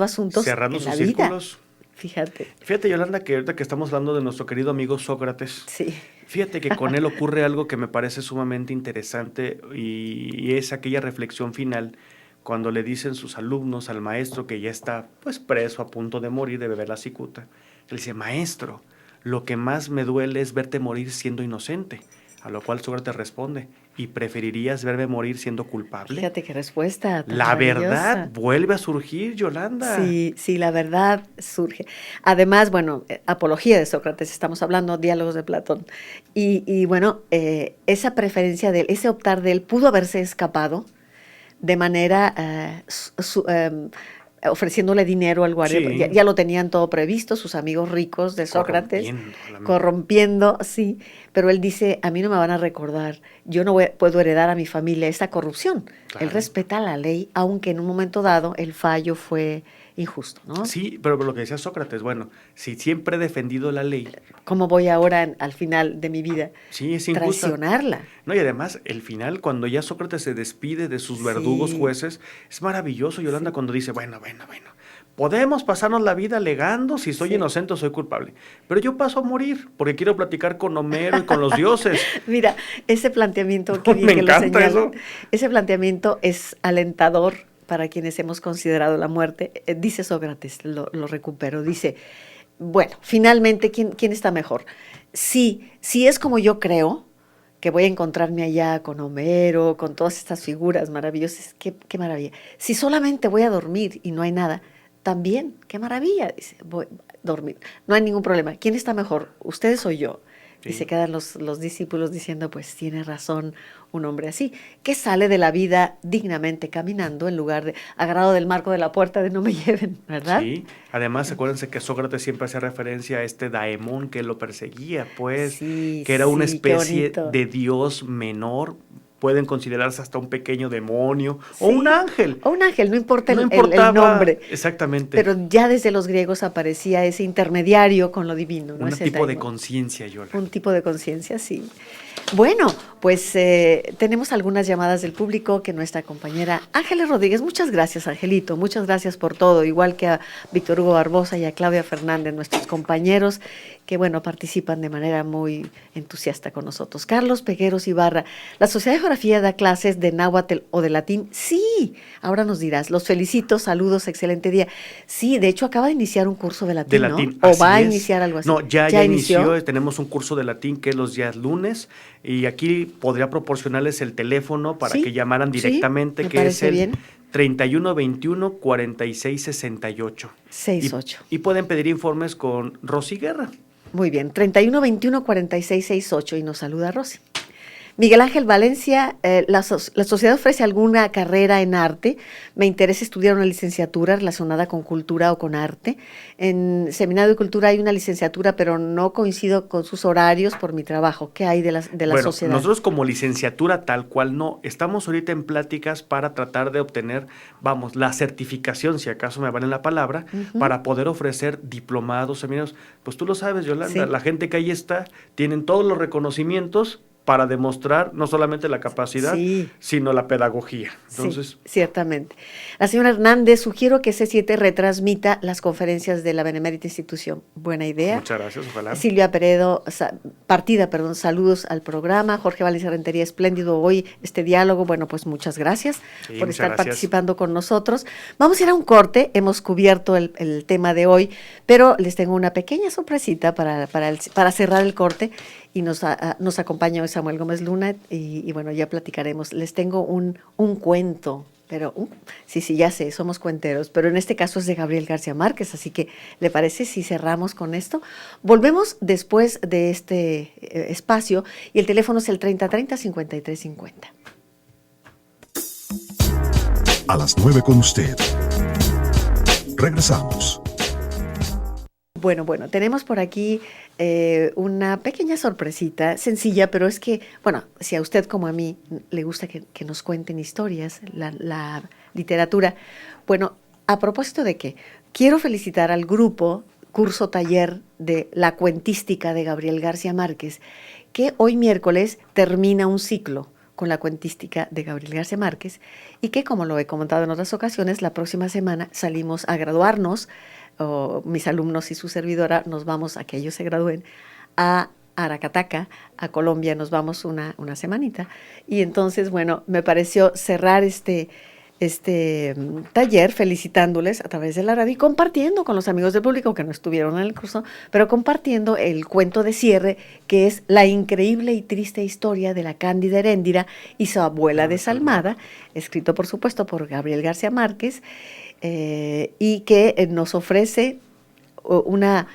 asuntos Cerrando en sus la vida. círculos. Fíjate, Yolanda, que ahorita que estamos hablando de nuestro querido amigo Sócrates, sí. fíjate que con él ocurre algo que me parece sumamente interesante y es aquella reflexión final cuando le dicen sus alumnos al maestro que ya está pues preso a punto de morir, de beber la cicuta. Él dice, maestro, lo que más me duele es verte morir siendo inocente. A lo cual Sócrates responde, ¿y preferirías verme morir siendo culpable? Fíjate qué respuesta tan La maravillosa. verdad vuelve a surgir, Yolanda. Sí, la verdad surge. Además, bueno, apología de Sócrates, estamos hablando, diálogos de Platón. Y bueno, esa preferencia de él, ese optar de él, pudo haberse escapado de manera ofreciéndole dinero al guardia. Sí. Ya lo tenían todo previsto, sus amigos ricos de Sócrates, corrompiendo, sí, pero él dice, a mí no me van a recordar, yo no puedo heredar a mi familia esta corrupción. Claro. Él respeta la ley, aunque en un momento dado el fallo fue injusto, ¿no? Sí, pero lo que decía Sócrates, bueno, si siempre he defendido la ley, ¿cómo voy ahora al final de mi vida sí, es injusta. Traicionarla? No, y además, el final, cuando ya Sócrates se despide de sus verdugos jueces, es maravilloso, Yolanda, cuando dice, bueno, podemos pasarnos la vida alegando si soy inocente o soy culpable, pero yo paso a morir porque quiero platicar con Homero y con los dioses. Mira, ese planteamiento que Me encanta eso. Ese planteamiento es alentador para quienes hemos considerado la muerte. Dice Sócrates, lo recupero, dice, bueno, finalmente, ¿quién está mejor? Si es como yo creo, que voy a encontrarme allá con Homero, con todas estas figuras maravillosas, qué maravilla. Si solamente voy a dormir y no hay nada, también, qué maravilla, dice, voy a dormir, no hay ningún problema. ¿Quién está mejor, ustedes o yo? Sí. Y se quedan los discípulos diciendo, pues tiene razón un hombre así, que sale de la vida dignamente caminando en lugar de agarrado del marco de la puerta de no me lleven, ¿verdad? Sí, además acuérdense que Sócrates siempre hacía referencia a este Daemón que lo perseguía, pues, que era una especie de dios menor. Pueden considerarse hasta un pequeño demonio o un ángel. O un ángel, no importa el nombre. Exactamente. Pero ya desde los griegos aparecía ese intermediario con lo divino, ¿no? Un tipo de conciencia, Yola. Un tipo de conciencia, sí. Bueno, pues tenemos algunas llamadas del público que nuestra compañera Ángeles Rodríguez, muchas gracias, Angelito, muchas gracias por todo, igual que a Víctor Hugo Barbosa y a Claudia Fernández, nuestros compañeros que, bueno, participan de manera muy entusiasta con nosotros. Carlos Pegueros Ibarra, ¿la Sociedad de Geografía da clases de náhuatl o de latín? Sí, ahora nos dirás, los felicito, saludos, excelente día. Sí, de hecho acaba de iniciar un curso de latín, ¿no? ¿O va a iniciar algo así? No, ya inició, tenemos un curso de latín que es los días lunes, y aquí podría proporcionarles el teléfono para que llamaran directamente, que es el 3121 46 68. 68. Y pueden pedir informes con Rosy Guerra. Muy bien, 3121 46 68 y nos saluda Rosy. Miguel Ángel Valencia, la sociedad ofrece alguna carrera en arte. Me interesa estudiar una licenciatura relacionada con cultura o con arte. En Seminario de Cultura hay una licenciatura, pero no coincido con sus horarios por mi trabajo. ¿Qué hay de la sociedad? Nosotros como licenciatura tal cual no. Estamos ahorita en pláticas para tratar de obtener, la certificación, si acaso me vale la palabra, para poder ofrecer diplomados, seminarios. Pues tú lo sabes, Yolanda, la gente que ahí está, tienen todos los reconocimientos, para demostrar no solamente la capacidad, sino la pedagogía. Entonces, sí, ciertamente. La señora Hernández, sugiero que C7 retransmita las conferencias de la benemérita institución. Buena idea. Muchas gracias, ojalá. Silvia Partida, saludos al programa. Jorge Valencia Rentería, espléndido hoy este diálogo. Bueno, pues muchas gracias por estar participando con nosotros. Vamos a ir a un corte, hemos cubierto el tema de hoy, pero les tengo una pequeña sorpresita para cerrar el corte. Y nos acompaña hoy Samuel Gómez Luna y bueno, ya platicaremos. Les tengo un cuento, pero sí, ya sé, somos cuenteros, pero en este caso es de Gabriel García Márquez, así que ¿le parece si cerramos con esto? Volvemos después de este espacio y el teléfono es el 3030-5350. A las 9 con usted. Regresamos. Bueno, tenemos por aquí una pequeña sorpresita, sencilla, pero es que, bueno, si a usted como a mí le gusta que nos cuenten historias, la literatura, bueno, a propósito de que quiero felicitar al grupo Curso Taller de la Cuentística de Gabriel García Márquez, que hoy miércoles termina un ciclo con la cuentística de Gabriel García Márquez y que, como lo he comentado en otras ocasiones, la próxima semana salimos a graduarnos, mis alumnos y su servidora nos vamos a que ellos se gradúen a Aracataca, a Colombia, nos vamos una semanita. Y entonces, bueno, me pareció cerrar este taller felicitándoles a través de la radio y compartiendo con los amigos del público que no estuvieron en el curso, pero compartiendo el cuento de cierre, que es la increíble y triste historia de la Cándida Heréndira y su abuela desalmada, escrito por supuesto por Gabriel García Márquez, y que nos ofrece una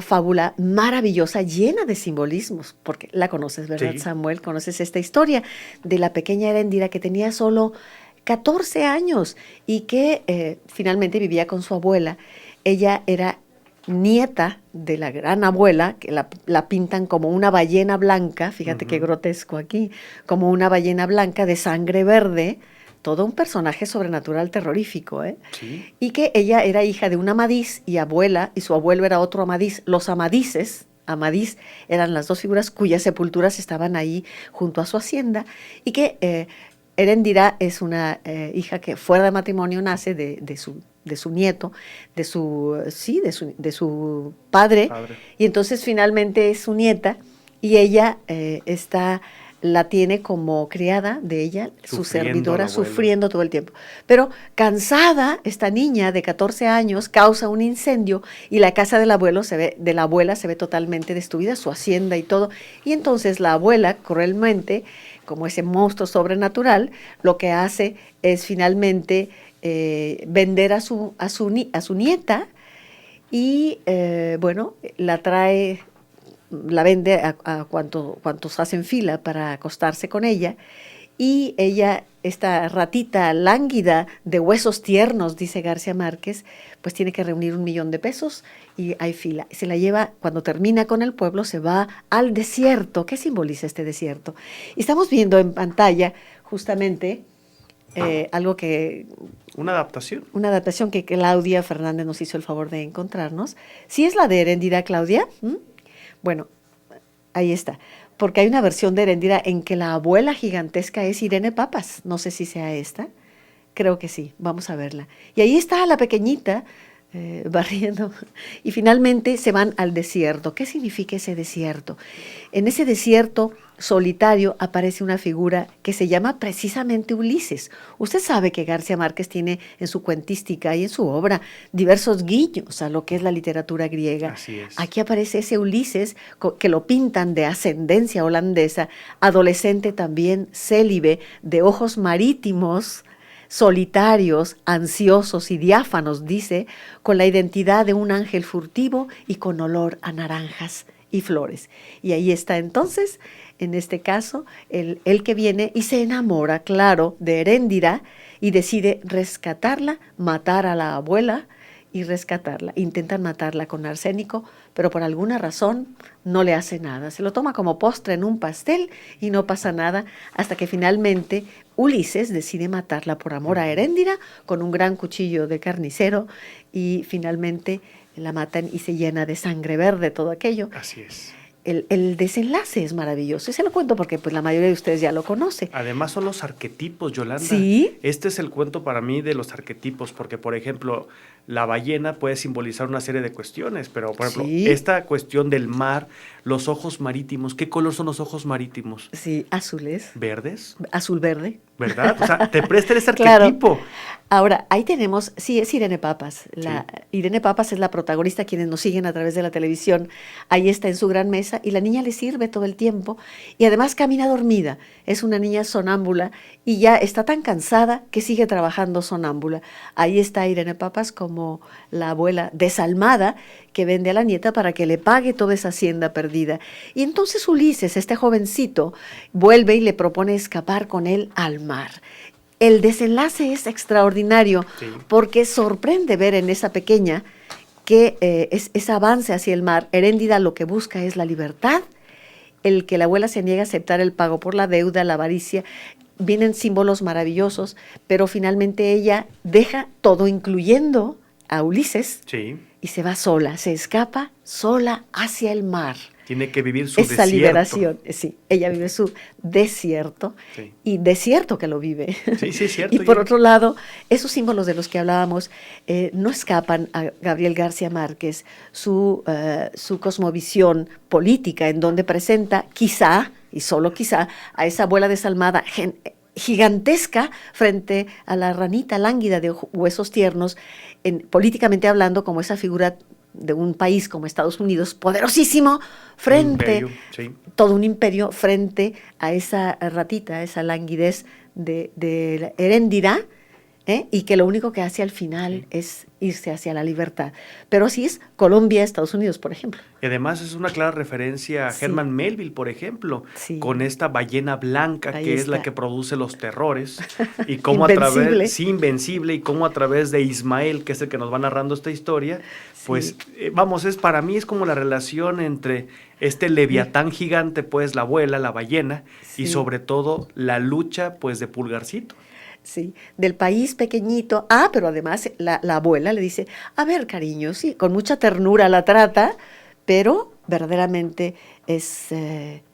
fábula maravillosa, llena de simbolismos, porque la conoces, ¿verdad, sí, Samuel? Conoces esta historia de la pequeña Heréndira que tenía solo 14 años y que finalmente vivía con su abuela. Ella era nieta de la gran abuela, que la pintan como una ballena blanca, fíjate qué grotesco aquí, como una ballena blanca de sangre verde, todo un personaje sobrenatural terrorífico, Sí. Y que ella era hija de un Amadís y abuela, y su abuelo era otro Amadís. Los Amadís eran las dos figuras cuyas sepulturas estaban ahí junto a su hacienda, y que Heréndira es una hija que fuera de matrimonio nace de su nieto, de su padre, y entonces finalmente es su nieta, y ella la tiene como criada de ella, su servidora, sufriendo todo el tiempo. Pero cansada, esta niña de 14 años causa un incendio y la casa de la abuela se ve totalmente destruida, su hacienda y todo. Y entonces la abuela, cruelmente, como ese monstruo sobrenatural, lo que hace es finalmente vender a su nieta y, la vende a cuantos hacen fila para acostarse con ella, y ella, esta ratita lánguida de huesos tiernos, dice García Márquez, pues tiene que reunir $1,000,000 y hay fila. Se la lleva, cuando termina con el pueblo, se va al desierto. ¿Qué simboliza este desierto? Y estamos viendo en pantalla justamente algo que... Una adaptación. Una adaptación que Claudia Fernández nos hizo el favor de encontrarnos. ¿Sí es la de Heréndira, Claudia? Bueno, ahí está, porque hay una versión de Heréndira en que la abuela gigantesca es Irene Papas, no sé si sea esta, creo que sí, vamos a verla. Y ahí está la pequeñita barriendo, y finalmente se van al desierto. ¿Qué significa ese desierto? En ese desierto solitario aparece una figura que se llama precisamente Ulises. Usted sabe que García Márquez tiene en su cuentística y en su obra diversos guiños a lo que es la literatura griega. Así es. Aquí aparece ese Ulises que lo pintan de ascendencia holandesa, adolescente también, célibe, de ojos marítimos, solitarios, ansiosos y diáfanos, dice, con la identidad de un ángel furtivo y con olor a naranjas y flores. Y ahí está entonces, en este caso, el que viene y se enamora, claro, de Heréndira y decide rescatarla, matar a la abuela y rescatarla. Intentan matarla con arsénico, pero por alguna razón no le hace nada. Se lo toma como postre en un pastel y no pasa nada, hasta que finalmente Ulises decide matarla por amor a Heréndira con un gran cuchillo de carnicero, y finalmente la matan y se llena de sangre verde todo aquello. Así es. el desenlace es maravilloso. Y se lo cuento porque pues la mayoría de ustedes ya lo conoce. Además son los arquetipos, Yolanda. Sí. Este es el cuento para mí de los arquetipos, porque por ejemplo, la ballena puede simbolizar una serie de cuestiones, pero por ejemplo, Sí. esta cuestión del mar, los ojos marítimos, ¿qué color son los ojos marítimos? Sí, azules. ¿Verdes? Azul verde. ¿Verdad? O sea, te presta ese Claro. arquetipo. Ahora, ahí tenemos, sí, es Irene Papas. Sí. Irene Papas es la protagonista, quienes nos siguen a través de la televisión. Ahí está en su gran mesa y la niña le sirve todo el tiempo y además camina dormida. Es una niña sonámbula y ya está tan cansada que sigue trabajando sonámbula. Ahí está Irene Papas como la abuela desalmada que vende a la nieta para que le pague toda esa hacienda perdida. Y entonces Ulises, este jovencito, vuelve y le propone escapar con él al mar. El desenlace es extraordinario, Sí. porque sorprende ver en esa pequeña que ese avance hacia el mar. Heréndira lo que busca es la libertad, el que la abuela se niega a aceptar el pago por la deuda, la avaricia. Vienen símbolos maravillosos, pero finalmente ella deja todo, incluyendo a Ulises, Sí. y se va sola, se escapa sola hacia el mar. Tiene que vivir su Esa desierto. liberación, sí, ella vive su desierto, Sí. y desierto que lo vive. Sí, sí, es cierto. Y por otro lado, esos símbolos de los que hablábamos no escapan a Gabriel García Márquez, su cosmovisión política, en donde presenta quizá, y solo quizá, a esa abuela desalmada gigantesca frente a la ranita lánguida de huesos tiernos, políticamente hablando, como esa figura de un país como Estados Unidos, poderosísimo, frente, Imperio, sí. todo un imperio, frente a esa ratita, esa languidez de la Heréndira, y que lo único que hace al final es irse hacia la libertad. Pero así es Colombia, Estados Unidos, por ejemplo. Y además es una clara referencia a Sí. Herman Melville, por ejemplo, Sí. con esta ballena blanca Ahí que es la está. que produce los terrores y cómo a Invencible. través, sí, invencible, y cómo a través de Ismael, que es el que nos va narrando esta historia, pues vamos, para mí es como la relación entre este leviatán gigante, pues la abuela, la ballena, Sí. y sobre todo la lucha pues de Pulgarcito. Sí, del país pequeñito. Pero además la abuela le dice, a ver, cariño, sí, con mucha ternura la trata, pero verdaderamente es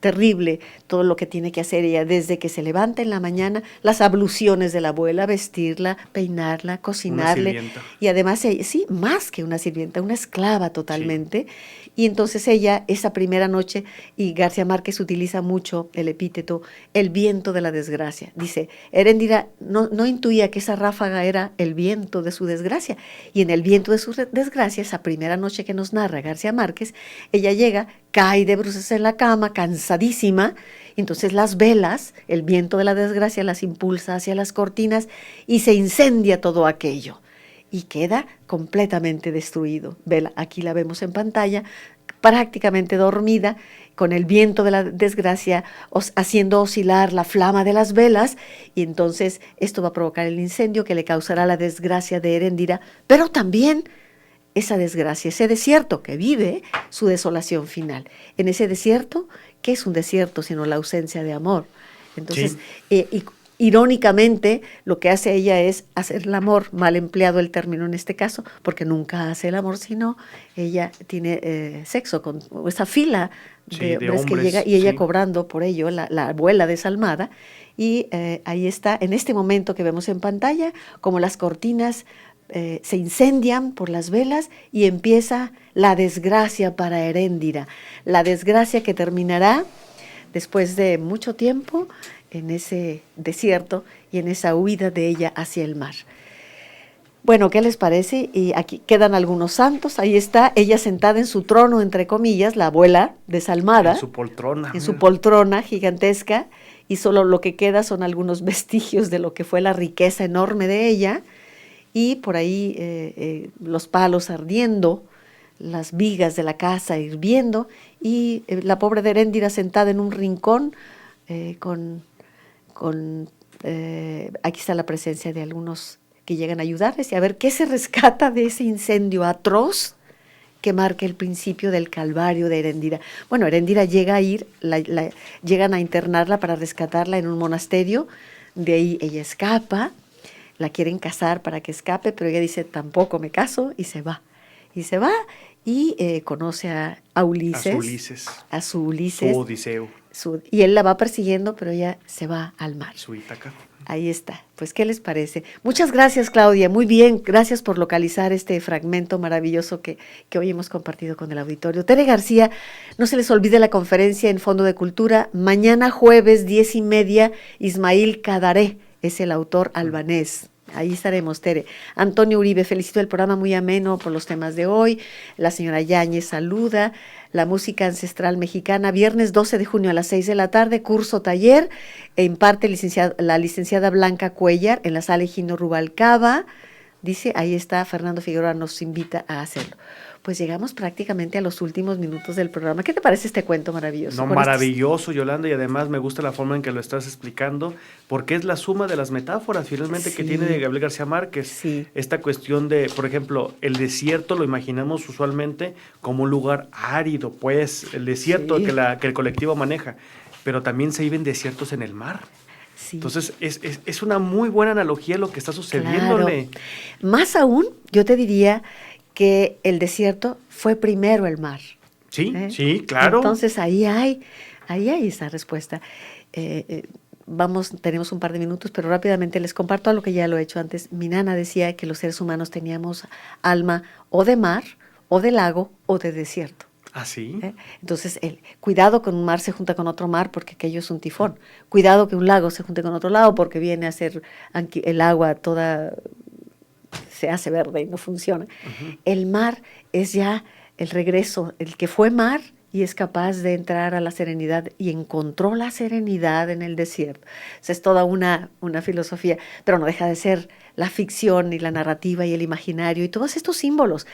terrible todo lo que tiene que hacer ella desde que se levanta en la mañana, las abluciones de la abuela, vestirla, peinarla, cocinarle. Una sirvienta. Y además, sí, más que una sirvienta, una esclava totalmente. Sí. Y entonces ella, esa primera noche, y García Márquez utiliza mucho el epíteto, el viento de la desgracia. Dice, Heréndira no intuía que esa ráfaga era el viento de su desgracia. Y en el viento de su desgracia, esa primera noche que nos narra García Márquez, ella llega, cae de bruces en la cama, cansadísima, entonces las velas, el viento de la desgracia las impulsa hacia las cortinas y se incendia todo aquello y queda completamente destruido. Vela, aquí la vemos en pantalla, prácticamente dormida, con el viento de la desgracia haciendo oscilar la flama de las velas, y entonces esto va a provocar el incendio que le causará la desgracia de Heréndira, pero también esa desgracia, ese desierto que vive, su desolación final. En ese desierto, ¿qué es un desierto sino la ausencia de amor? Entonces, sí. Irónicamente, lo que hace ella es hacer el amor, mal empleado el término en este caso, porque nunca hace el amor, sino ella tiene sexo con esa fila de hombres que llega, y ella cobrando por ello, la abuela desalmada, y ahí está, en este momento que vemos en pantalla, como las cortinas se incendian por las velas y empieza la desgracia para Heréndira, la desgracia que terminará después de mucho tiempo en ese desierto y en esa huida de ella hacia el mar. Bueno, ¿qué les parece? Y aquí quedan algunos santos, ahí está ella sentada en su trono, entre comillas, la abuela desalmada. En su poltrona. En su poltrona gigantesca, y solo lo que queda son algunos vestigios de lo que fue la riqueza enorme de ella, y por ahí los palos ardiendo, las vigas de la casa hirviendo, y la pobre de Heréndira sentada en un rincón aquí está la presencia de algunos que llegan a ayudarles y a ver qué se rescata de ese incendio atroz que marca el principio del calvario de Heréndira. Bueno, Heréndira llega a ir, llegan a internarla para rescatarla en un monasterio, de ahí ella escapa, la quieren casar para que escape, pero ella dice, tampoco me caso, y se va. Y se va, y conoce a Ulises. A su Ulises. Su Odiseo. Y él la va persiguiendo, pero ella se va al mar. Su Ítaca. Ahí está. Pues, ¿qué les parece? Muchas gracias, Claudia. Muy bien. Gracias por localizar este fragmento maravilloso que hoy hemos compartido con el auditorio. Tere García, no se les olvide la conferencia en Fondo de Cultura. Mañana jueves, 10:30, Ismail Kadaré es el autor albanés. Ahí estaremos, Tere. Antonio Uribe, felicito el programa, muy ameno por los temas de hoy. La señora Yáñez saluda. La música ancestral mexicana, viernes 12 de junio a las 6 de la tarde, curso taller, imparte la licenciada Blanca Cuellar en la sala Higino Rubalcaba. Dice, ahí está, Fernando Figueroa nos invita a hacerlo. Pues llegamos prácticamente a los últimos minutos del programa. ¿Qué te parece este cuento maravilloso? No, maravilloso, Yolanda, y además me gusta la forma en que lo estás explicando, porque es la suma de las metáforas, finalmente, sí, que tiene de Gabriel García Márquez. Sí. Esta cuestión de, por ejemplo, el desierto lo imaginamos usualmente como un lugar árido, pues, el desierto sí, que el colectivo maneja, pero también se viven desiertos en el mar. Sí. Entonces, es una muy buena analogía lo que está sucediéndole. Claro. Más aún, yo te diría que el desierto fue primero el mar. Sí, sí, claro. Entonces ahí hay esa respuesta. Tenemos un par de minutos, pero rápidamente les comparto algo que ya lo he hecho antes. Mi nana decía que los seres humanos teníamos alma o de mar, o de lago, o de desierto. ¿Ah, sí? Entonces, cuidado que un mar se junta con otro mar porque aquello es un tifón. Cuidado que un lago se junte con otro lago porque viene a ser el agua toda, se hace verde y no funciona. Uh-huh. El mar es ya el regreso, el que fue mar y es capaz de entrar a la serenidad y encontró la serenidad en el desierto. O sea, es toda una filosofía, pero no deja de ser la ficción y la narrativa y el imaginario y todos estos símbolos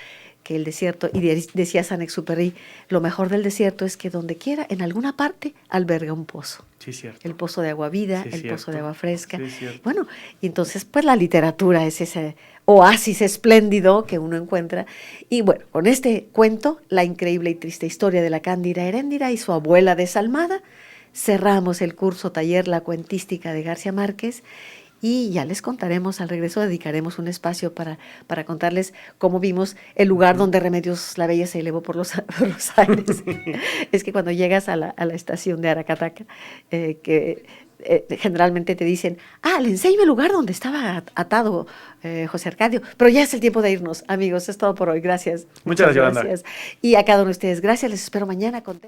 que el desierto, y decía Saint-Exupéry, lo mejor del desierto es que donde quiera, en alguna parte, alberga un pozo. Sí, cierto. El pozo de agua vida, sí, el cierto. pozo de agua fresca. Sí, cierto. Bueno, y entonces pues la literatura es ese oasis espléndido que uno encuentra. Y bueno, con este cuento, la increíble y triste historia de la Cándida Heréndira y su abuela desalmada, cerramos el curso taller La Cuentística de García Márquez. Y ya les contaremos, al regreso dedicaremos un espacio para contarles cómo vimos el lugar donde Remedios la Bella se elevó por los aires. Es que cuando llegas a la estación de Aracataca, generalmente te dicen, le enseño el lugar donde estaba atado José Arcadio, pero ya es el tiempo de irnos, amigos, es todo por hoy, gracias. Muchas gracias. Y a cada uno de ustedes, gracias, les espero mañana con